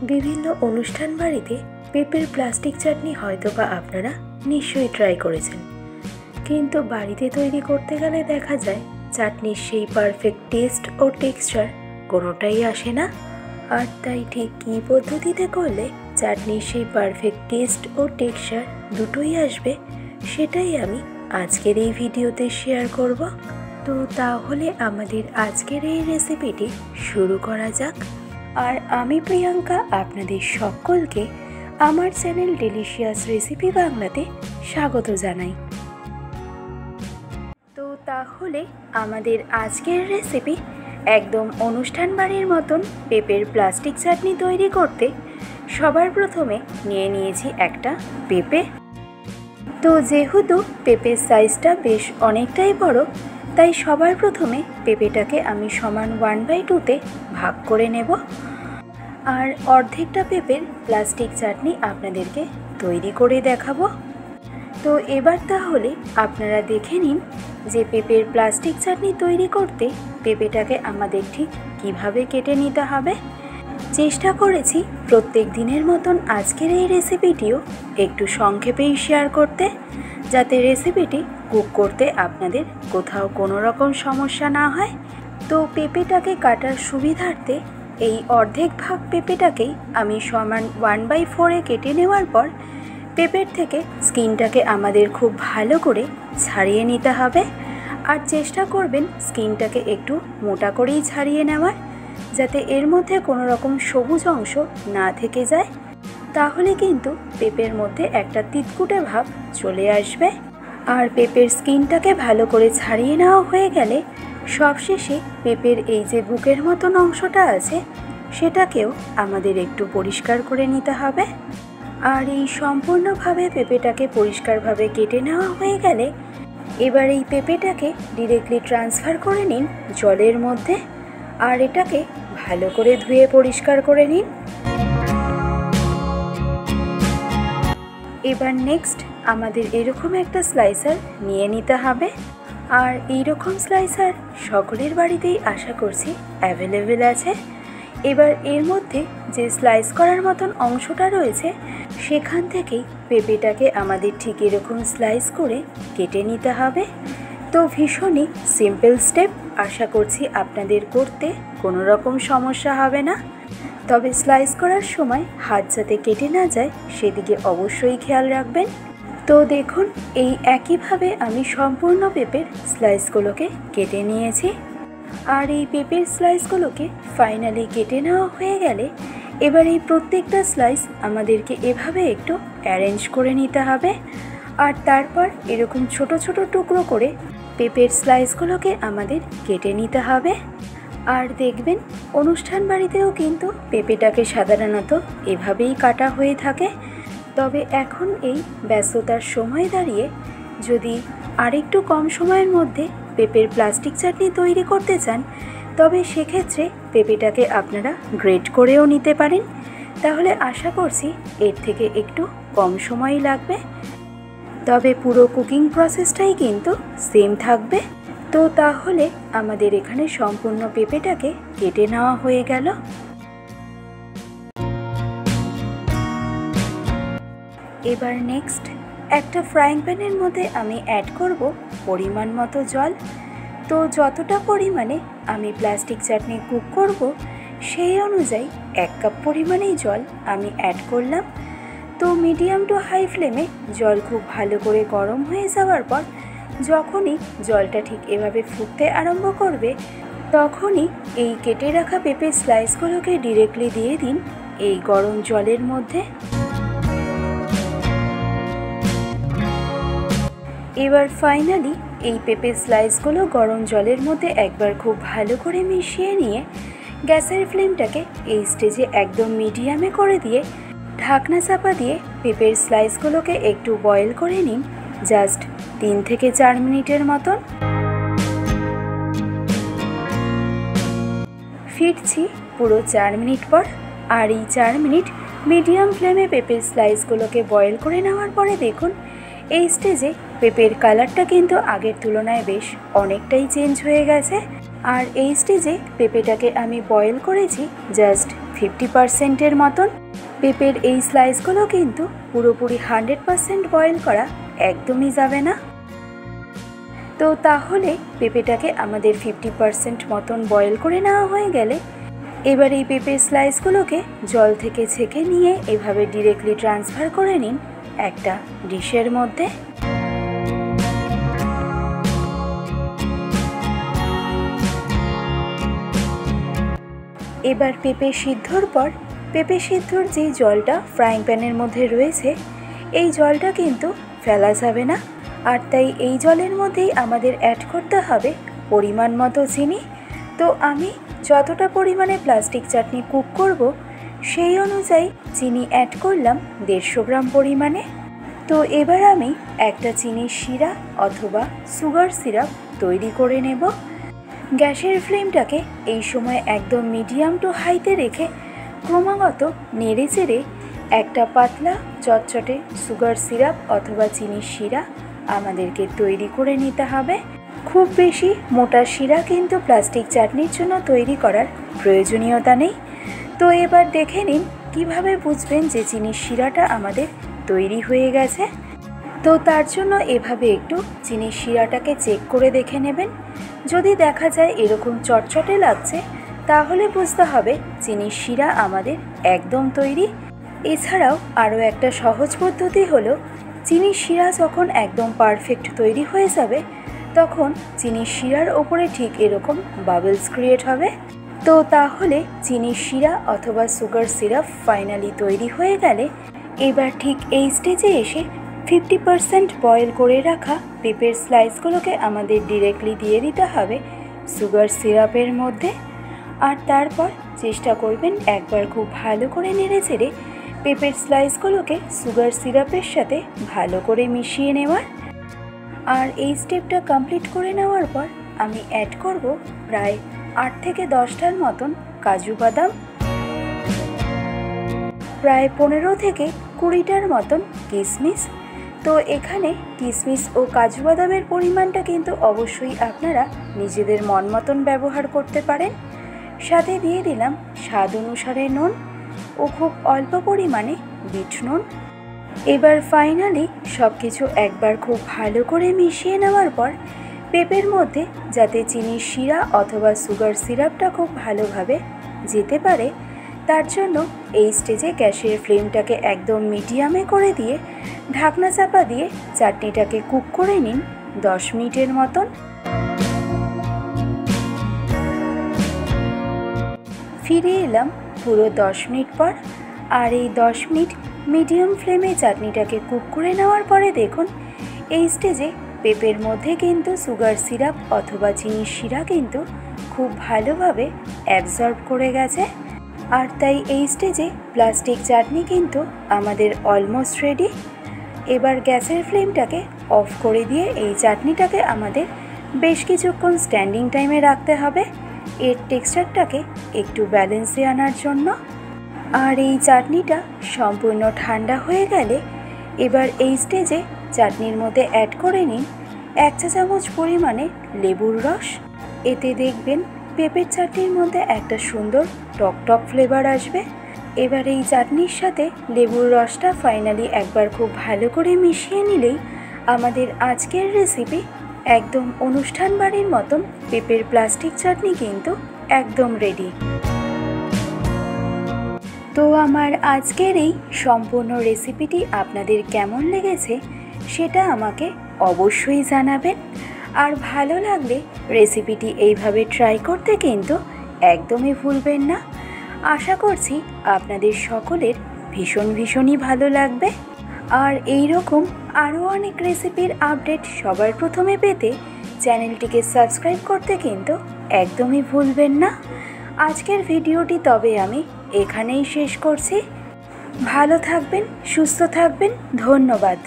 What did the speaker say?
বিভিন্ন অনুষ্ঠান বাড়িতে পেঁপের প্লাস্টিক চাটনি হয়তোবা আপনারা নিশ্চয়ই ট্রাই করেছেন, কিন্তু বাড়িতে তৈরি করতে গেলে দেখা যায় চাটনির সেই পারফেক্ট টেস্ট ও টেক্সচার কোনোটাই আসে না। আর তাই ঠিক কী পদ্ধতিতে করলে চাটনির সেই পারফেক্ট টেস্ট ও টেক্সচার দুটোই আসবে, সেটাই আমি আজকের এই ভিডিওতে শেয়ার করব। তো তাহলে আমাদের আজকের এই রেসিপিটি শুরু করা যাক। আর আমি প্রিয়াঙ্কা আপনাদের সকলকে আমার চ্যানেল ডেলিশিয়াস রেসিপি বাংলাতে স্বাগত জানাই। তো তাহলে আমাদের আজকের রেসিপি একদম অনুষ্ঠান বাড়ির মতন পেঁপের প্লাস্টিক চাটনি তৈরি করতে সবার প্রথমে নিয়ে নিয়েছি একটা পেঁপে। তো যেহেতু পেঁপের সাইজটা বেশ অনেকটাই বড়, তাই সবার প্রথমে পেঁপেটাকে আমি সমান 1/2-তে ভাগ করে নেব। আর অর্ধেকটা পেঁপের প্লাস্টিক চাটনি আপনাদেরকে তৈরি করে দেখাবো। তো এবার তাহলে আপনারা দেখে নিন যে পেঁপের প্লাস্টিক চাটনি তৈরি করতে পেঁপেটাকে আমাদের ঠিক কিভাবে কেটে নিতে হবে। চেষ্টা করেছি প্রত্যেক দিনের মতন আজকের এই রেসিপিটিও একটু সংক্ষেপেই শেয়ার করতে, যাতে রেসিপিটি কুক করতে আপনাদের কোথাও কোনো রকম সমস্যা না হয়। তো পেঁপেটাকে কাটার সুবিধার্থে এই অর্ধেক ভাগ পেঁপেটাকেই আমি সমান 1/4-এ কেটে নেওয়ার পর পেঁপের থেকে স্কিনটাকে আমাদের খুব ভালো করে ছাড়িয়ে নিতে হবে। আর চেষ্টা করবেন স্কিনটাকে একটু মোটা করেই ছাড়িয়ে নেওয়ার, যাতে এর মধ্যে কোনো রকম সবুজ অংশ না থেকে যায়, তাহলে কিন্তু পেঁপের মধ্যে একটা তিতকুটে ভাব চলে আসবে। আর পেঁপের স্কিনটাকে ভালো করে ছাড়িয়ে নেওয়া হয়ে গেলে সবশেষে পেঁপের এই যে বুকের মতন অংশটা আছে সেটাকেও আমাদের একটু পরিষ্কার করে নিতে হবে। আর এই সম্পূর্ণভাবে পেঁপেটাকে পরিষ্কারভাবে কেটে নেওয়া হয়ে গেলে এবার এই পেঁপেটাকে ডিরেক্টলি ট্রান্সফার করে নিন জলের মধ্যে, আর এটাকে ভালো করে ধুয়ে পরিষ্কার করে নিন। এবার নেক্সট আমাদের এরকম একটা স্লাইসার নিয়ে নিতে হবে। আর এইরকম স্লাইসার সকলের বাড়িতেই আশা করছি অ্যাভেলেবেল আছে। এবার এর মধ্যে যে স্লাইস করার মতন অংশটা রয়েছে সেখান থেকেই পেঁপেটাকে আমাদের ঠিক এরকম স্লাইস করে কেটে নিতে হবে। তো ভীষণই সিম্পল স্টেপ, আশা করছি আপনাদের করতে কোনো রকম সমস্যা হবে না। তবে স্লাইস করার সময় হাত যাতে কেটে না যায় সেদিকে অবশ্যই খেয়াল রাখবেন। তো দেখুন এই একইভাবে আমি সম্পূর্ণ পেঁপের স্লাইসগুলোকে কেটে নিয়েছি। আর এই পেঁপের স্লাইসগুলোকে ফাইনালি কেটে নেওয়া হয়ে গেলে এবার এই প্রত্যেকটা স্লাইস আমাদেরকে এভাবে একটু অ্যারেঞ্জ করে নিতে হবে। আর তারপর এরকম ছোট ছোট টুকরো করে পেঁপের স্লাইসগুলোকে আমাদের কেটে নিতে হবে। আর দেখবেন অনুষ্ঠান বাড়িতেও কিন্তু পেঁপেটাকে সাধারণত এভাবেই কাটা হয়ে থাকে। তবে এখন এই ব্যস্ততার সময় দাঁড়িয়ে যদি আরেকটু কম সময়ের মধ্যে পেঁপের প্লাস্টিক চাটনি তৈরি করতে চান, তবে সেক্ষেত্রে পেঁপেটাকে আপনারা গ্রেট করেও নিতে পারেন। তাহলে আশা করছি এর থেকে একটু কম সময়ই লাগবে, তবে পুরো কুকিং প্রসেসটাই কিন্তু সেম থাকবে। তো তাহলে আমাদের এখানে সম্পূর্ণ পেঁপেটাকে কেটে নেওয়া হয়ে গেল। এবার নেক্সট একটা ফ্রাইং প্যানের মধ্যে আমি অ্যাড করব পরিমাণ মতো জল। তো যতটা পরিমাণে আমি প্লাস্টিক চাটনি কুক করব সেই অনুযায়ী 1 কাপ পরিমাণেই জল আমি অ্যাড করলাম। তো মিডিয়াম টু হাই ফ্লেমে জল খুব ভালো করে গরম হয়ে যাওয়ার পর যখনই জলটা ঠিক এভাবে ফুটতে আরম্ভ করবে তখনই এই কেটে রাখা পেঁপের স্লাইসগুলোকে ডিরেক্টলি দিয়ে দিন এই গরম জলের মধ্যে। এবার ফাইনালি এই পেঁপের স্লাইসগুলো গরম জলের মধ্যে একবার খুব ভালো করে মিশিয়ে নিয়ে গ্যাসের ফ্লেমটাকে এই স্টেজে একদম মিডিয়ামে করে দিয়ে ঢাকনা চাপা দিয়ে পেঁপের স্লাইসগুলোকে একটু বয়েল করে নিন, জাস্ট 3 থেকে 4 মিনিটের মতন। ফিরছি পুরো 4 মিনিট পর। আর এই 4 মিনিট মিডিয়াম ফ্লেমে পেঁপের স্লাইসগুলোকে বয়েল করে নেওয়ার পরে দেখুন এই স্টেজে পেঁপের কালারটা কিন্তু আগের তুলনায় বেশ অনেকটাই চেঞ্জ হয়ে গেছে। আর এই স্টেজে পেঁপেটাকে আমি বয়েল করেছি জাস্ট 50%-এর মতন। পেঁপের এই স্লাইসগুলো কিন্তু পুরোপুরি 100% বয়েল করা একদমই যাবে না। তো তাহলে পেঁপেটাকে আমাদের 50% মতন বয়েল করে নেওয়া হয়ে গেলে এবার এই পেঁপের স্লাইসগুলোকে জল থেকে ছেঁকে নিয়ে এভাবে ডিরেক্টলি ট্রান্সফার করে নিন একটা ডিশের মধ্যে। এবার পেঁপে সিদ্ধর পর পেঁপে সিদ্ধর যেই জলটা ফ্রাইং প্যানের মধ্যে রয়েছে এই জলটা কিন্তু ফেলা যাবে না, আর তাই এই জলের মধ্যেই আমাদের অ্যাড করতে হবে পরিমাণ মতো চিনি। তো আমি যতটা পরিমাণে প্লাস্টিক চাটনি কুক করব সেই অনুযায়ী চিনি অ্যাড করলাম 150 গ্রাম পরিমাণে। তো এবার আমি একটা চিনির শিরা অথবা সুগার সিরাপ তৈরি করে নেব। গ্যাসের ফ্লেমটাকে এই সময় একদম মিডিয়াম টু হাইতে রেখে ক্রমাগত নেড়ে চেড়ে একটা পাতলা চটচটে সুগার সিরাপ অথবা চিনির শিরা আমাদেরকে তৈরি করে নিতে হবে। খুব বেশি মোটা শিরা কিন্তু প্লাস্টিক চাটনির জন্য তৈরি করার প্রয়োজনীয়তা নেই। তো এবার দেখে নিন কিভাবে বুঝবেন যে চিনির শিরাটা আমাদের তৈরি হয়ে গেছে। তো তার জন্য এভাবে একটু চিনির শিরাটাকে চেক করে দেখে নেবেন। যদি দেখা যায় এরকম চটচটে লাগছে তাহলে বুঝতে হবে চিনির শিরা আমাদের একদম তৈরি। এছাড়াও আরও একটা সহজ পদ্ধতি হলো চিনির শিরা যখন একদম পারফেক্ট তৈরি হয়ে যাবে তখন চিনির শিরার ওপরে ঠিক এরকম বাবলস ক্রিয়েট হবে। তো তাহলে চিনির শিরা অথবা সুগার সিরাপ ফাইনালি তৈরি হয়ে গেলে এবার ঠিক এই স্টেজে এসে 50% বয়েল করে রাখা পেঁপের স্লাইসগুলোকে আমাদের ডিরেক্টলি দিয়ে দিতে হবে সুগার সিরাপের মধ্যে। আর তারপর চেষ্টা করবেন একবার খুব ভালো করে নেড়ে চেড়ে পেঁপের স্লাইসগুলোকে সুগার সিরাপের সাথে ভালো করে মিশিয়ে নেওয়ার। আর এই স্টেপটা কমপ্লিট করে নেওয়ার পর আমি অ্যাড করব প্রায় 8 থেকে 10টার মতন কাজু বাদাম, প্রায় 15 থেকে 20টার মতন কিশমিশ। তো এখানে কিশমিশ ও কাজু বাদামের পরিমাণটা কিন্তু অবশ্যই আপনারা নিজেদের মন মতন ব্যবহার করতে পারেন। সাথে দিয়ে দিলাম স্বাদ অনুসারে নুন ও খুব অল্প পরিমাণে বিট নুন। এবার ফাইনালি সব কিছু একবার খুব ভালো করে মিশিয়ে নেওয়ার পর পেঁপের মধ্যে যাতে চিনির শিরা অথবা সুগার সিরাপটা খুব ভালোভাবে যেতে পারে তার জন্য এই স্টেজে গ্যাসের ফ্লেমটাকে একদম মিডিয়ামে করে দিয়ে ঢাকনা চাপা দিয়ে চাটনিটাকে কুক করে নিন 10 মিনিটের মতন। ফিরে এলাম পুরো 10 মিনিট পর। আর এই 10 মিনিট মিডিয়াম ফ্লেমে চাটনিটাকে কুক করে নেওয়ার পরে দেখুন এই স্টেজে পেঁপের মধ্যে কিন্তু সুগার সিরাপ অথবা চিনির শিরা কিন্তু খুব ভালোভাবে অ্যাবজর্ব করে গেছে। আর তাই এই স্টেজে প্লাস্টিক চাটনি কিন্তু আমাদের অলমোস্ট রেডি। এবার গ্যাসের ফ্লেমটাকে অফ করে দিয়ে এই চাটনিটাকে আমাদের বেশ কিছুক্ষণ স্ট্যান্ডিং টাইমে রাখতে হবে এর টেক্সচারটাকে একটু ব্যালেন্সে আনার জন্য। আর এই চাটনিটা সম্পূর্ণ ঠান্ডা হয়ে গেলে এবার এই স্টেজে চাটনির মধ্যে অ্যাড করে নিন 1 চা চামচ পরিমাণে লেবুর রস। এতে দেখবেন পেঁপের চাটনির মধ্যে একটা সুন্দর টক টক ফ্লেভার আসবে। এবার এই চাটনির সাথে লেবুর রসটা ফাইনালি একবার খুব ভালো করে মিশিয়ে নিলেই আমাদের আজকের রেসিপি একদম অনুষ্ঠান বাড়ির মতন পেঁপের প্লাস্টিক চাটনি কিন্তু একদম রেডি। তো আমার আজকের এই সম্পূর্ণ রেসিপিটি আপনাদের কেমন লেগেছে সেটা আমাকে অবশ্যই জানাবেন। আর ভালো লাগলে রেসিপিটি এইভাবে ট্রাই করতে কিন্তু একদমই ভুলবেন না। আশা করছি আপনাদের সকলের ভীষণই ভালো লাগবে। আর এই রকম আরও অনেক রেসিপির আপডেট সবার প্রথমে পেতে চ্যানেলটিকে সাবস্ক্রাইব করতে কিন্তু একদমই ভুলবেন না। আজকের ভিডিওটি তবে আমি এখানেই শেষ করছি। ভালো থাকবেন, সুস্থ থাকবেন, ধন্যবাদ।